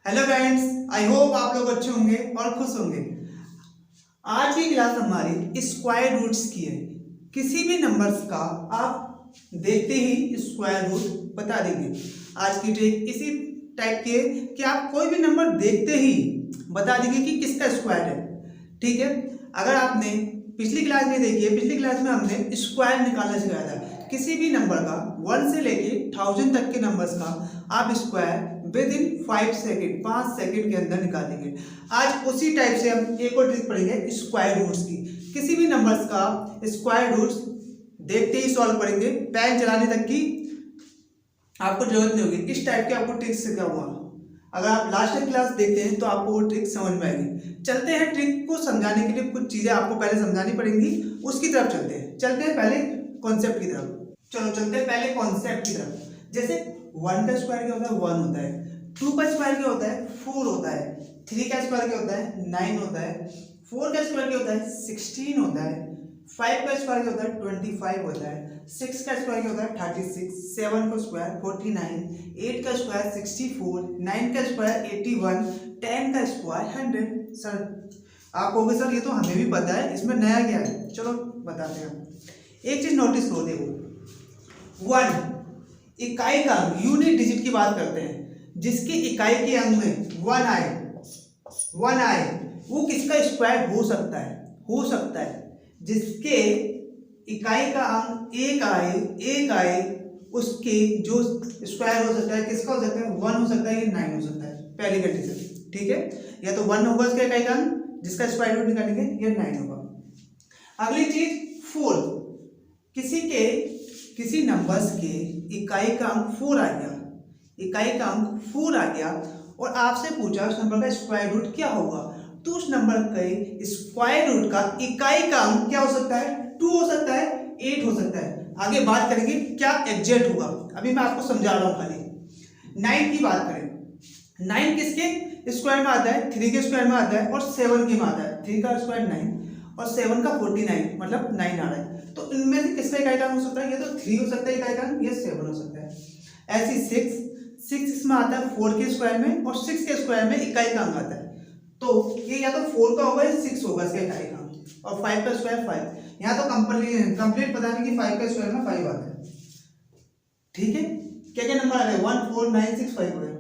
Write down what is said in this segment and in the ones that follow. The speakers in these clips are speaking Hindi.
हेलो फ्रेंड्स, आई होप आप लोग अच्छे होंगे और खुश होंगे। आज की क्लास हमारी स्क्वायर रूट्स की है। किसी भी नंबर्स का आप देखते ही स्क्वायर रूट बता देंगे। आज की ट्रिक इसी टाइप की है कि आप कोई भी नंबर देखते ही बता देंगे कि किसका स्क्वायर है। ठीक है, अगर आपने पिछली क्लास में देखी है, पिछली क्लास में हमने स्क्वायर निकालना सिखाया था। किसी भी नंबर का 1 से लेके 1000 तक के नंबर्स का आप square with in 5 second 5 second के अंदर निकालेंगे। आज उसी टाइप से हम एक और ट्रिक पढ़ेंगे स्क्वायर रूट्स की। किसी भी नंबर्स का स्क्वायर रूट्स देखते ही सॉल्व करेंगे, पेन चलाने तक की आपको जरूरत नहीं होगी। इस टाइप के आपको ट्रिक सिखाऊंगा। अगर आप लास्ट क्लास देखते हैं तो आपको वो ट्रिक समझ में आएगी। चलते हैं, ट्रिक को समझाने के लिए कुछ चीजें आपको पहले समझानी पड़ेंगी, उसकी तरफ चलते हैं पहले कॉन्सेप्ट की तरफ। चलो चलते हैं पहले कॉन्सेप्ट की तरफ। जैसे 1 का स्क्वायर क्या होता है, 1 होता है। 2 का स्क्वायर क्या होता है, 4 होता है। 3 का स्क्वायर क्या होता है, 9 होता है। 4 का स्क्वायर क्या होता है, 16 होता है। 5 का स्क्वायर क्या होता है, 25 होता है। 6 का स्क्वायर क्या होता है, 36। 7 का स्क्वायर 49। 8 का स्क्वायर 64। 9 का स्क्वायर 81। 10 का स्क्वायर 100। सर आप कहोगे सर ये तो हमें भी पता है, इसमें नया क्या है। चलो बताते हैं। एक चीज नोटिस करो, देखो 1 इकाई का अंक, यूनिट डिजिट की बात करते हैं। जिसके इकाई के अंक में 1 आए वो किसका स्क्वायर हो सकता है। जिसके इकाई का अंक 1 आए उसके जो स्क्वायर हो सकता है किसका हो सकता है, 1 हो सकता है या 9 हो सकता है। पहली कंडीशन, ठीक है, या तो 1 होगा उसका इकाई का अंक जिसका स्क्वायर रूट निकालेंगे, या 9 होगा। अगली चीज 4, किसी नंबर्स के इकाई का अंक 4 आ गया और आपसे पूछा उस नंबर का स्क्वायर रूट क्या होगा, तो उस नंबर के स्क्वायर रूट का इकाई का अंक क्या हो सकता है, 2 हो सकता है, 8 हो सकता है। आगे बात करेंगे क्या एग्जैक्ट होगा, अभी मैं आपको समझा रहा हूं। खाली 9 की बात करें, 9 किसके स्क्वायर में आता है, 3 के स्क्वायर में आता है और 7 के में आता है। 3 का स्क्वायर 9 और 7 का 49, मतलब 9 आ रहा है। तो इनमें से किसका इकाई का अंक हो सकता है, या तो 3 हो सकता है इकाई का अंक, या 7 हो सकता है। ऐसी 6 इसमें आता है 4 के स्क्वायर में और 6 के स्क्वायर में इकाई का अंक आता है। तो ये या तो 4 का होगा या 6 होगा इसका इकाई का अंक। और 5 का स्क्वायर 5, यहाँ तो कंप्लीट पता नहीं कि 5 का स्क्वायर में 5 आता है। ठीक है, क्या क्या नंबर आ गए, 1 4 9 6 5 हो गए।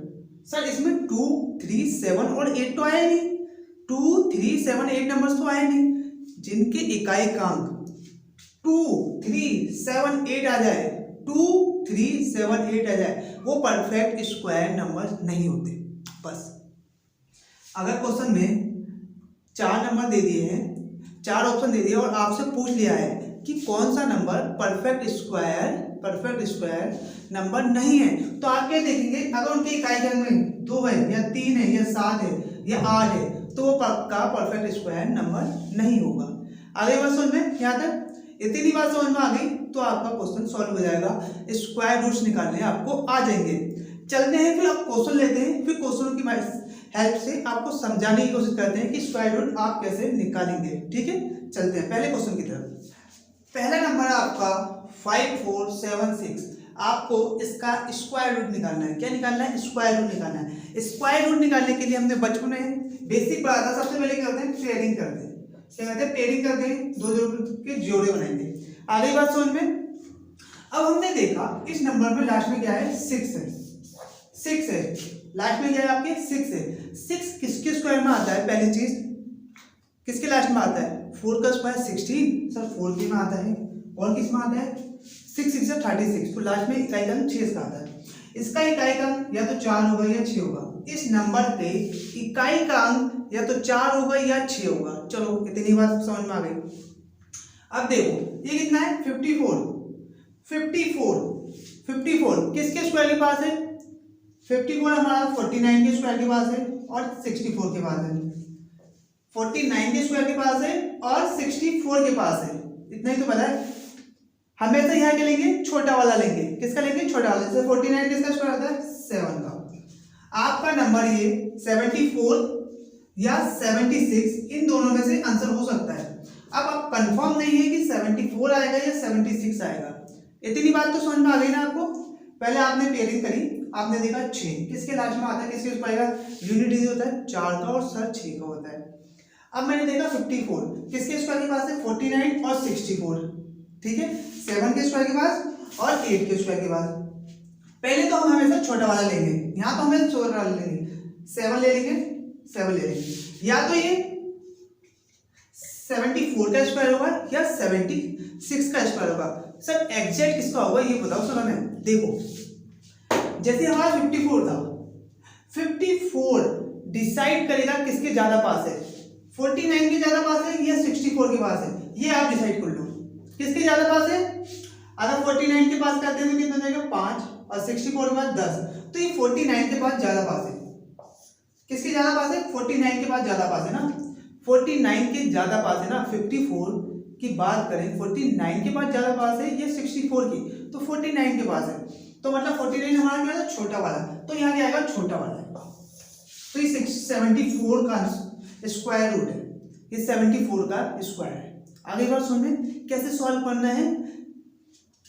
सर इसमें 2 3 7 और 8 तो आया नहीं। 2 3 7 8 नंबर्स तो आए नहीं। जिनके इकाई का अंक 2 3 7 8 आ जाए, 2 3 7 8 आ जाए, वो परफेक्ट स्क्वायर नंबर नहीं होते। बस अगर क्वेश्चन में 4 नंबर दे दिए हैं, 4 ऑप्शन दे दिए और आपसे पूछ लिया है कि कौन सा नंबर परफेक्ट स्क्वायर नंबर नहीं है, तो आप क्या देखेंगे, अगर उनके इकाई के अंक में 2 है या 3 है या 7 है या 8 है, तो वो पक्का परफेक्ट स्क्वायर नंबर नहीं होगा। आगे बात समझ में, यहाँ तक इतनी बात समझ में आ गई तो आपका क्वेश्चन सॉल्व हो जाएगा। स्क्वायर रूट्स निकालने आपको आ जाएंगे। चलते हैं फिर आप क्वेश्चन लेते हैं, फिर क्वेश्चनों की हेल्प से आपको समझाने की कोशिश करते हैं कि स्क्वायर रूट आप कैसे निकालेंगे। ठीक है, चलते हैं पहले क्वेश्चन की तरफ। पहला नंबर है आपका 5476। आपको इसका स्क्वायर रूट निकालना है। क्या निकालना है, स्क्वायर रूट निकालना है। स्क्वायर रूट निकालने के लिए हमने बचपन में बेसिक पढ़ा था। सबसे पहले क्या करते हैं, पेयरिंग करते हैं। क्या कहते हैं, पेयरिंग करते हैं, 2 जोड़ के जोड़े बनाएंगे। आगे बात समझ में। अब हमने देखा इस नंबर में लास्ट में क्या है, 6 है। लास्ट में क्या है आपके, 6 है। 6 किसके स्क्वायर में आता है, पहली चीज किसके लास्ट में आता है, 4 का स्क्वायर 16। सर 4 के में आता है और किस में आता है, 6 6 से 36, तो लास्ट में इकाई का अंक 6 का आता है। इसका इकाई का अंक या तो 4 होगा या 6 होगा। इस नंबर पे इकाई का अंक या तो 4 होगा या 6 होगा। चलो इतनी बात समझ में आ गई। अब देखो ये कितना है, 54 किसके स्क्वायर के पास है, 54 हमारा 49 के स्क्वायर के पास है और 64 के पास है। 49 के स्क्वायर के पास है और 64 के पास है। इतना ही तो पता है। हमेशा यहाँ क्या लेंगे, छोटा वाला लेंगे। किसका लेंगे, छोटा वाला। जैसे 49 किसका स्क्वायर होता है, 7 का। आपका नंबर ये 74 या 76, इन दोनों में से आंसर हो सकता है। अब आप कंफर्म नहीं है कि 74 आएगा या 76 आएगा। इतनी बात तो समझ में आ गई ना आपको। पहले आपने पेयरिंग करी, आपने देखा 6 किसके लास्ट में आता है, किसके स्क्वायर का यूनिट डिजिट होता है 4 का और सर 6 का होता है। अब मैंने देखा 54 किसके स्क्वायर के पास है 49 और 64, ठीक है 7 के स्क्वायर के पास और 8 के स्क्वायर के पास। पहले तो हम हमेशा छोटा वाला लेंगे, यहाँ तो हमें छोटा वाला लेंगे 7 ले लेंगे 7 ले लेंगे, या तो ये 74 का स्क्वायर होगा या 76 का स्क्वायर होगा। सर एग्जैक्ट किसका होगा ये बताओ सर हमें। देखो जैसे हमारा 54 था, 54 डिसाइड करेगा किसके ज्यादा पास है, 49 के ज्यादा पास है या 64 के पास है, ये आप डिसाइड कर लो किसके ज्यादा पास है। अगर 49 के पास करते हैं तो कितना जाएगा 5 और 64 के पास 10, तो ये 49 के पास ज्यादा पास है। किसके ज्यादा पास है 49 के पास ज्यादा पास है ना, 49 के ज्यादा पास है ना। 54 की बात करें 49 के पास ज्यादा पास है ये 64 की, तो 49 के पास है, तो मतलब 49 हमारा क्या है छोटा वाला, तो यहाँ क्या आएगा छोटा वाला है। तो ये 74 का स्क्वायर रूट है, ये 74 का स्क्वायर है। आगे बात सुनने कैसे सॉल्व करना है,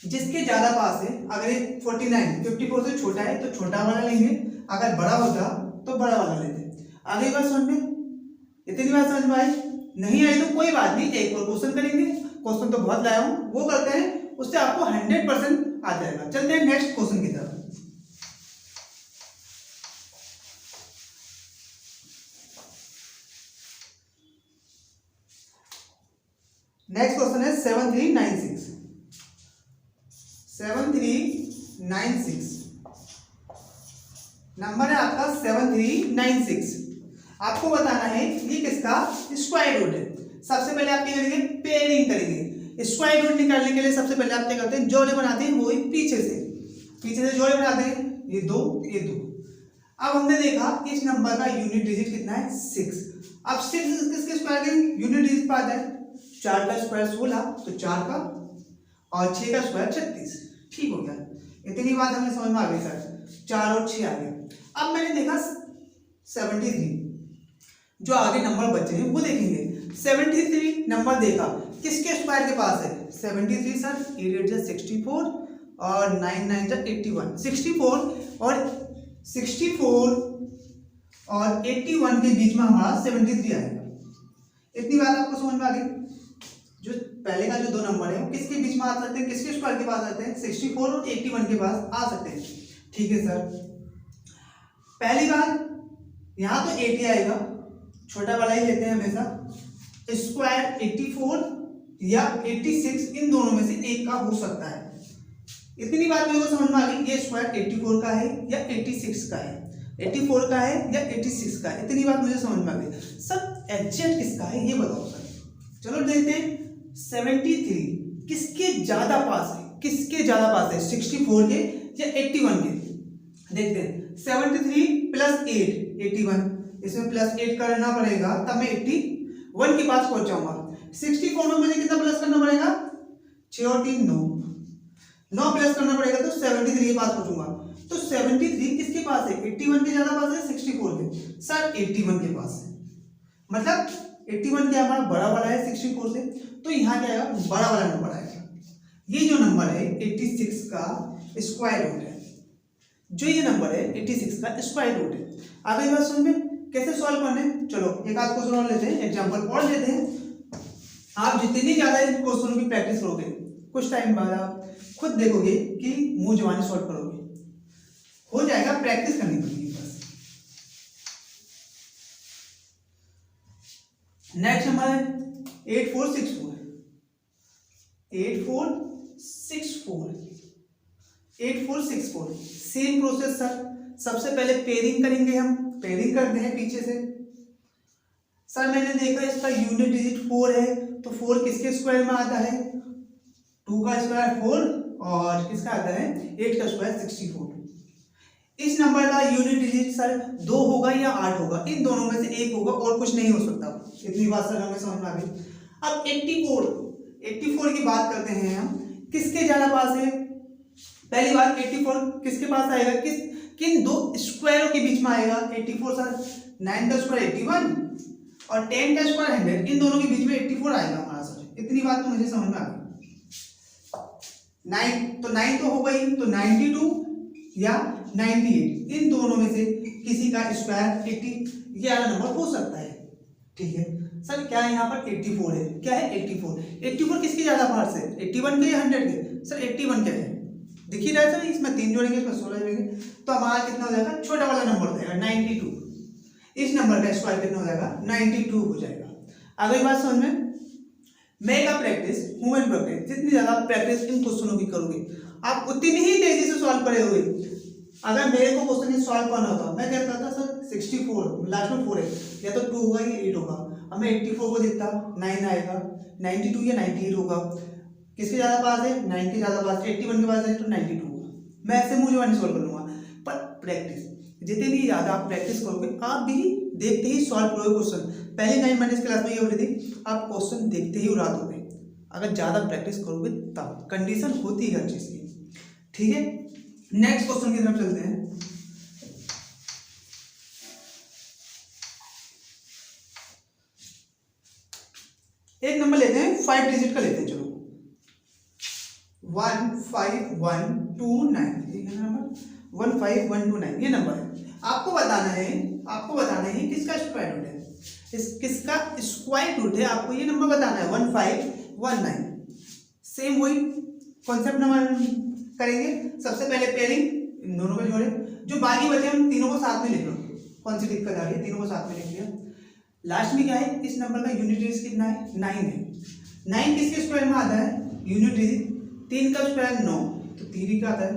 जिसके ज्यादा पास है, अगर ये 49 54 से छोटा है तो छोटा वाला लेंगे, अगर बड़ा होता तो बड़ा वाला लेते। आगे बात सुनने इतनी बात समझ में आई, नहीं आई तो कोई बात नहीं, एक और क्वेश्चन करेंगे, क्वेश्चन तो बहुत लाया हूं वो करते हैं, उससे आपको 100% आ जाएगा। चलते हैं नेक्स्ट क्वेश्चन की तरफ। नेक्स्ट क्वेश्चन है 7396। 7396 नंबर है आपका 7396। आपको बताना है ये किसका स्क्वायर रूट है। सबसे पहले आप क्या करेंगे पेयरिंग करेंगे। स्क्वायर रूट निकालने के लिए सबसे पहले आप क्या करते हैं जोड़े बनाते हैं, वो पीछे से जोड़े बनाते हैं, ये 2 ये 2। अब हमने देखा इस नंबर का यूनिट डिजिट कितना है 6। अब 6 किसके स्क्वायर के यूनिट डिजिट पे आता है, 4 का स्क्वायर 16, तो 4 का और 6 का स्क्वायर 36। ठीक हो गया, इतनी बात हमें समझ में आ गई सर, 4 और 6 आ गया। अब मैंने देखा 73, जो आगे नंबर बचे हैं वो देखेंगे। 73 नंबर देखा किसके स्क्वायर के पास है 73 सर 8 8 जा 64 और 9 9 जा 81। 64 और 81 के बीच में हमारा 73 आएगा। इतनी बात आपको समझ में आ गई। जो पहले का जो 2 नंबर है वो किसके बीच में आ सकते हैं, किसके स्क्वायर के पास आते हैं 64 और 81 के पास आ सकते हैं। ठीक है सर, पहली बात यहाँ तो 80 आएगा, छोटा वाला ही लेते हैं हमेशा। स्क्वायर 84 या 86 इन दोनों में से एक का हो सकता है। इतनी बात मेरे को समझ में आ गई, ये स्क्वायर 84 का है या 86 का है, 84 का है या 86 का है। इतनी बात मुझे समझ में आ गई। सर एग्जैक्ट किसका है ये बताओ सर। चलो देखते हैं 73 किसके ज्यादा पास है, किसके ज्यादा पास है 64 के या 81 के। देखते हैं 73 प्लस 8 81, इसमें प्लस 8 करना पड़ेगा तब मैं 81 के पास पहुंच जाऊंगा। 64 में मुझे कितना प्लस करना पड़ेगा 6 और 3 9 प्लस करना पड़ेगा तो 73 के पास पहुंचूंगा। तो 73 किसके पास है 81 के ज्यादा पास है 64 के। सर 81 के पास है, मतलब 81 क्या हमारा बड़ा वाला है 64 से, तो यहाँ क्या आएगा बड़ा वाला नंबर आएगा। ये जो नंबर है 86 का स्क्वायर रूट है, जो ये नंबर है 86 का स्क्वायर रूट है। आगे बात समझ में कैसे सॉल्व करने, चलो एक आध क्वेश्चन और लेते हैं, एग्जांपल और लेते हैं। आप जितनी ज्यादा इन क्वेश्चनों की प्रैक्टिस करोगे कुछ टाइम बाद आप खुद देखोगे कि मुंह जवानी सॉल्व करोगे, हो जाएगा, प्रैक्टिस करनी पड़ेगी बस। नेक्स्ट हमारा 8464 8464 सेम प्रोसेस सर। सबसे पहले पेयरिंग करेंगे, हम पेयरिंग करते हैं पीछे से। सर मैंने देखा इसका यूनिट डिजिट 4 है, तो 4 किसके स्क्वायर में आता है 2 का स्क्वायर 4 और किसका आता है 8 का स्क्वायर 64। इस नंबर का यूनिट डिजिट सर 2 होगा या 8 होगा, इन दोनों में से एक होगा और कुछ नहीं हो सकता। इतनी बात सर हमें समझ में आ गई। अब 84 की बात करते हैं हम, किसके ज्यादा पास है। पहली बात 84 किसके पास आएगा, किन 2 स्क्वायरों के बीच में आएगा। 84 सर 9 का स्क्वायर 81 और 10 का स्क्वायर 100, इन दोनों के बीच में 84 आएगा हमारा सर। इतनी बात तो मुझे समझ में आ गई। 9 तो 9 तो हो गई, तो 92 या 98, इन दोनों में से किसी का स्क्वायर 80 ये वाला नंबर हो सकता है। ठीक है सर, क्या है यहाँ पर 84 है, क्या है 84 किसके ज्यादा पार्ट्स है, 81 के या 100 के? सर 81 के है, दिख ही रहा है सर, इसमें 3 जोड़ेंगे इसमें 16 जोड़ेंगे तो हमारा कितना हो जाएगा, छोटा वाला नंबर हो जाएगा 92, इस नंबर का स्क्वायर कितना हो जाएगा 92 हो जाएगा। अगली बात समझ में, make a practice human practice, जितनी ज्यादा प्रैक्टिस इन क्वेश्चनों की करोगे आप उतनी ही तेजी से सॉल्व करोगे। अगर मेरे को क्वेश्चन सॉल्व करना होता, मैं क्या करता था सर 64 लास्ट में 4 है, या तो 2 होगा या 8 होगा, अब मैं 84 को देखता 9 आएगा, 92 या 98 होगा, किसके ज्यादा पास है 90 ज्यादा पास, 81 के पास है तो 92 होगा, मैं ऐसे मुंह जबानी सॉल्व कर लूंगा। पर प्रैक्टिस जितनी ज्यादा आप प्रैक्टिस करोगे, आप भी देखते ही सॉल्व करोगे क्वेश्चन। पहले 9 मैंने इस क्लास में ये बोली थी, आप क्वेश्चन देखते ही उड़ा दोगे अगर ज्यादा प्रैक्टिस करोगे तब, कंडीशन होती है हर चीज की। ठीक है, नेक्स्ट क्वेश्चन की तरफ चलते हैं। एक नंबर लेते हैं 5 डिजिट का लेते हैं, चलो 15129, ये नंबर 15129 ये नंबर है। आपको बताना है किसका स्क्वायर रूट है, किसका स्क्वायर रूट है, आपको ये नंबर बताना है 1519। सेम वही कॉन्सेप्ट नंबर करेंगे, सबसे पहले पेयरिंग इन दोनों को जोड़े, जो बाकी बचे हम तीनों को साथ में लिख लो, कौन सी दिक्कत आ रही है, तीनों को साथ में लिख लिया। लास्ट में क्या है, इस नंबर का यूनिट डिजिट कितना है 9 है, 9 किसके स्क्वायर में आता है यूनिट डिजिट, 3 का स्क्वायर 9 तो 3 का आता है,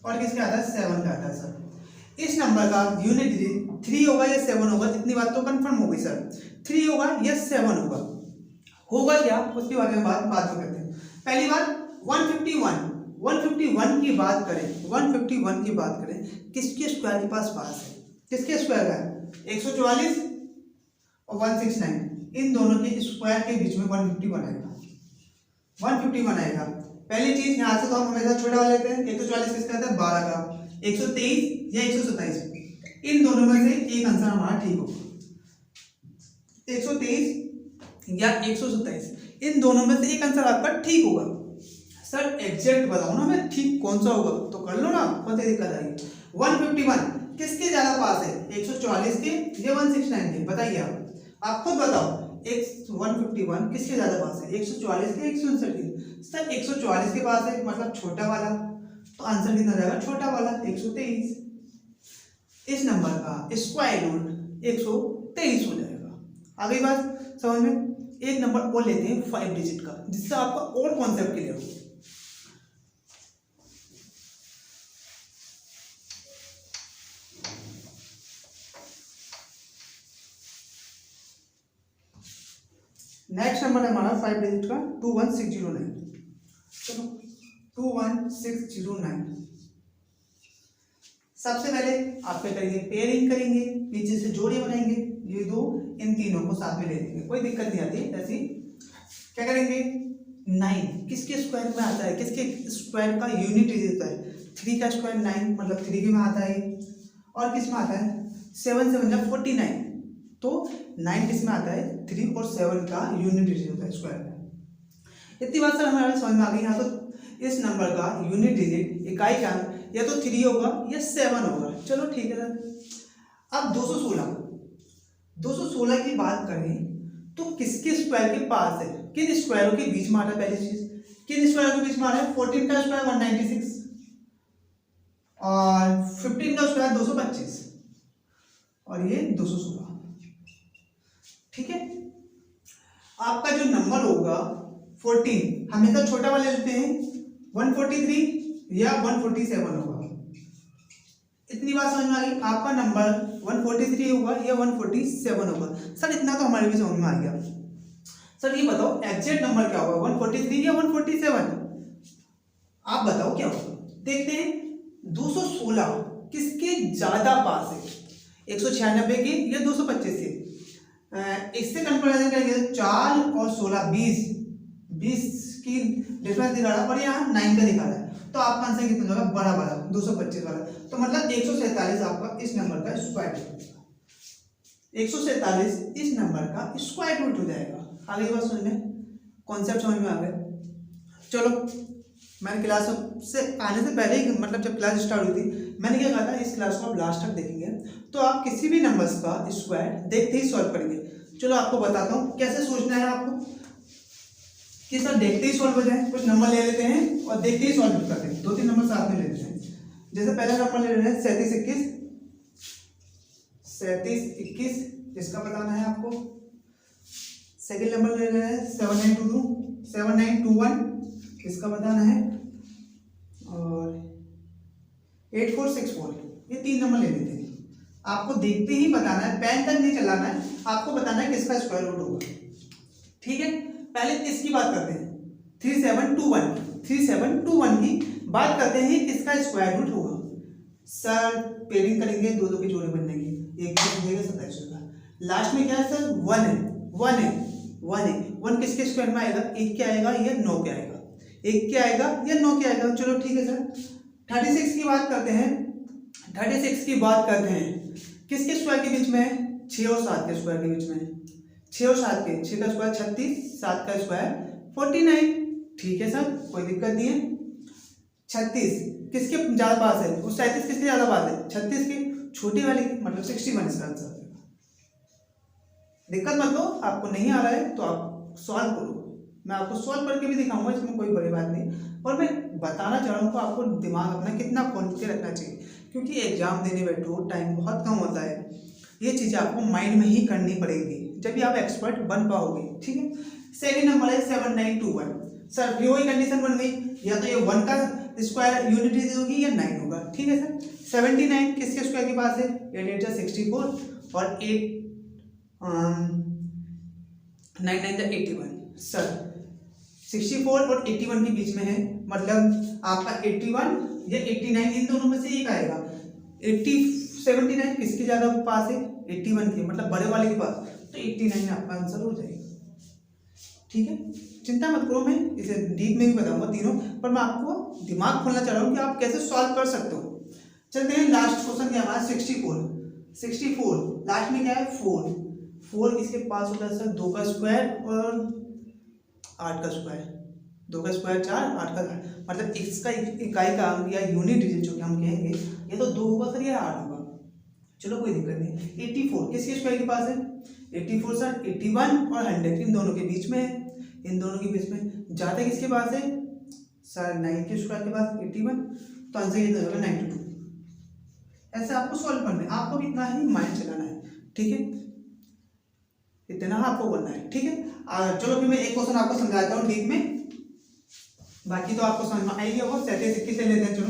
और किसका आता है 7 का आता है। सर इस नंबर का यूनिट डिजिट 3 होगा या 7 होगा, इतनी बात तो कंफर्म हो गई सर, 3 होगा या 7 होगा क्या, उसके बारे में बात करते हैं। पहली बात 151 की बात करें, 151 की बात करें, किसके स्क्वायर के पास है, किसके स्क्वायर का 144 और 169, इन दोनों के स्क्वायर के बीच में 151 आएगा। पहली चीज यहाँ से तो हम हमेशा छोटा वाले लेते हैं, 144 किसका आता है 12 का, 123 या 127, इन दोनों में से एक आंसर हमारा ठीक होगा, 123 या 127, इन दोनों में से एक आंसर आपका ठीक होगा। सर एग्जैक्ट बताओ ना, मैं ठीक कौन सा होगा तो कर लो ना, कौन सी दिक्कत आएगी। 151 किसके ज्यादा पास है, 144 के या 169 के, बताइए आप खुद बताओ, 151 किसके ज्यादा पास है, 144 के 159 के। सर 144 के पास है मतलब छोटा वाला, तो आंसर कितना जाएगा छोटा वाला 123, इस नंबर का स्क्वायर रूट 123 हो जाएगा। अगली बात समझ में, एक नंबर और लेते हैं 5 डिजिट का, जिससे आपका और कॉन्सेप्ट क्लियर हो। नेक्स्ट नंबर है हमारा 5 डिजिट का 21609, चलो 21609। सबसे पहले आप क्या करेंगे, पेयरिंग करेंगे, पीछे से जोड़े बनाएंगे, ये दो इन तीनों को साथ में ले लेंगे, कोई दिक्कत नहीं आती। ऐसी क्या करेंगे, 9 किसके स्क्वायर में आता है, किसके स्क्वायर का यूनिट डिजिट होता है, 3 का स्क्वायर 9 मतलब 3 के में आता है, और किस में आता है 7 7 जब 49, तो 9 किस में आता है 3 और 7 का यूनिट डिजिट होता है स्क्वायर में। इतनी बात सर हमारे समझ में आ गई। यहाँ तो इस नंबर का यूनिट डिजिट इकाई का या तो 3 होगा या 7 होगा, चलो ठीक है सर। अब 216 की बात करें तो किसके स्क्वायर के पास है, किन स्क्वायरों के बीच में आ रहा है, पहली चीज किन स्क्वायरों के बीच में आ रहा है, 14 का स्क्वायर 196 और 15 का स्क्वायर 225 और ये 216, ठीक है। आपका जो नंबर होगा 14 हमेशा छोटा वाले लेते हैं, 143 या 147 होगा। इतनी बात समझ में आ गई, आपका नंबर 143 होगा या 147 होगा। सर इतना तो हमारे भी समझ में आ गया। सर ये बताओ एग्जैक्ट नंबर क्या होगा, 143 या 147, आप बताओ क्या होगा। देखते हैं 216 किसके ज्यादा पास है, 196 के या 225 के। इससे कंपेरिजन करेंगे 4 और 16 20 की डिफरेंस दिखा रहा है और यहाँ 9 का दिखा रहा है, तो आपका आंसर कितना होगा, बड़ा वाला 225 वाला। तो मतलब 147 आपका इस नंबर का स्क्वायर रूट हो जाएगा, 147 इस नंबर का स्क्वायर रूट हो जाएगा। आगे बात समझ में, कॉन्सेप्ट समझ में आ गया। चलो मैंने क्लास से आने से पहले ही, मतलब जब क्लास स्टार्ट हुई थी, मैंने क्या कहा था, इस क्लास को आप लास्ट तक देखेंगे तो आप किसी भी नंबर्स का स्क्वायर देखते ही सॉल्व करेंगे। चलो आपको बताता हूँ कैसे सोचना है आपको, कि सर देखते ही सॉल्व हो जाए। कुछ नंबर ले लेते हैं और देखते ही सॉल्व करते हैं, 2-3 नंबर साथ में ले लेते हैं। जैसे पहला नंबर ले रहे हैं 3721, इसका बताना है आपको। सेकंड नंबर ले रहे हैं 7921, इसका बताना है। और 8464, ये 3 नंबर ले लेते हैं। आपको देखते ही बताना है, पेन तक नहीं चलाना है, आपको बताना है किसका स्क्वायर रूट होगा। ठीक है, पहले इसकी बात करते हैं, 3721 की बात करते हैं, किसका स्क्वायर रूट होगा। सर पेयरिंग करेंगे, 2 की जोड़ी बनेगी, एक देगा 27 का। लास्ट में क्या है सर, 1 है, 1 किसके स्क्वायर में आएगा, 1 क्या आएगा, ये 9 क्या आएगा, 1 क्या आएगा, ये 9 क्या आएगा। चलो ठीक है सर, 36 की बात करते हैं। 36 की बात करते हैं, किसके स्क्वायर के बीच में है, 6 और 7 के स्क्वायर के बीच में है। 6 और 7 के, 6 का स्क्वायर 36, 7 का स्क्वायर 49। ठीक है सर, कोई दिक्कत नहीं है। 36 किसके ज्यादा पास है, उस 37 किसके ज्यादा पास है, 36 के, छोटी वाले की, मतलब 61 इसका आंसर। दिक्कत मत लो, आपको नहीं आ रहा है तो आप सॉल्व करो, मैं आपको सॉल्व करके भी दिखाऊंगा, इसमें कोई बड़ी बात नहीं। और मैं बताना चाह रहा हूँ आपको दिमाग अपना कितना खोल के रखना चाहिए, क्योंकि एग्जाम देने बैठो टाइम बहुत कम होता है। ये चीज़ें आपको माइंड में ही करनी पड़ेगी, जब भी आप एक्सपर्ट बन पाओगे। ठीक है, सेकंड नंबर है 7921। सर भी वही कंडीशन बन गई, या तो ये 1 का स्क्वायर यूनिटी होगी या 9 होगा। ठीक है सर, 79 किसके स्क्वायर के पास है, 8 8 64 और 8 9 9 81। सर 64 और 81 के बीच में है, मतलब आपका 81 या 89 इन दोनों में से एक आएगा। 79 किसके ज्यादा पास है, 81 के, मतलब बड़े वाले के पास, तो 89 आपका आंसर हो जाएगा। ठीक है, चिंता मत करो, मैं इसे डीप में भी बताऊंगा तीनों, पर मैं आपको दिमाग खोलना चाह रहा हूँ कि आप कैसे सॉल्व कर सकते हो। चलते हैं, लास्ट क्वेश्चन क्या हमारा 64 लास्ट में क्या है, 4 किसके पास होता है सर, 2 का स्क्वायर और 8 का स्क्वायर, 2 का स्क्वायर 4, 8 का, मतलब इसका इकाई का अंक या यूनिट डिजिट जो कि हम कहेंगे, ये तो 2 होगा सर, ये 8 होगा। चलो कोई दिक्कत नहीं। 84 किसके स्क्वायर के पास है, 84 सर 81 और 100 इन दोनों के बीच में है, इन दोनों के बीच में ज्यादा किसके पास है सर, 9 के स्क्वायर के पास 81, तो आंसर ये होगा 92। ऐसे आपको सॉल्व करना है, आपको भी इतना ही माइंड चलाना है। ठीक है, इतना आपको करना है। ठीक है, चलो फिर मैं एक क्वेश्चन आपको समझाता हूँ डीप में, बाकी तो आपको समझ में आएगी। वो 37 ले लेते हैं। चलो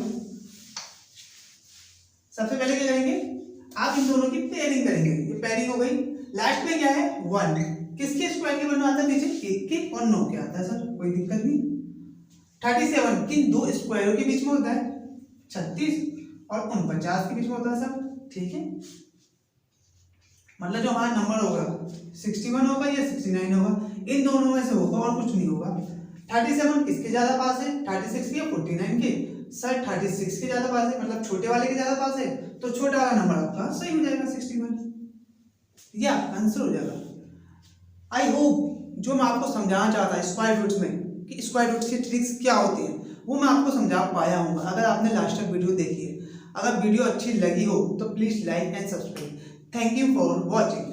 सबसे पहले क्या करेंगे, आप इन दोनों की पेयरिंग करेंगे, ये पेयरिंग हो गई। लास्ट में क्या है, 1 किसके स्क्वायर के बनवा आता है, नीचे 1 के और 9 के आता है सर, कोई दिक्कत नहीं। 37 किन 2 स्क्वायरों के बीच में होता है, 36 और 49 के बीच में होता है सर। ठीक है, मतलब जो हमारा नंबर होगा 61 होगा या 69 होगा, इन दोनों में से होगा और कुछ नहीं होगा। 37 किसके ज्यादा पास है, 36 के या 49 के, सर 36 के ज्यादा पास है, मतलब छोटे वाले के ज्यादा पास है, तो छोटा वाला नंबर आपका सही हो जाएगा 61, या आंसर हो जाएगा। आई होप जो मैं आपको समझाना चाहता स्क्वायर रूट्स में, कि स्क्वायर रूट्स की ट्रिक्स क्या होती है, वो मैं आपको समझा पाया हूँ। अगर आपने लास्ट तक वीडियो देखी है, अगर वीडियो अच्छी लगी हो तो please like and subscribe. Thank you for watching.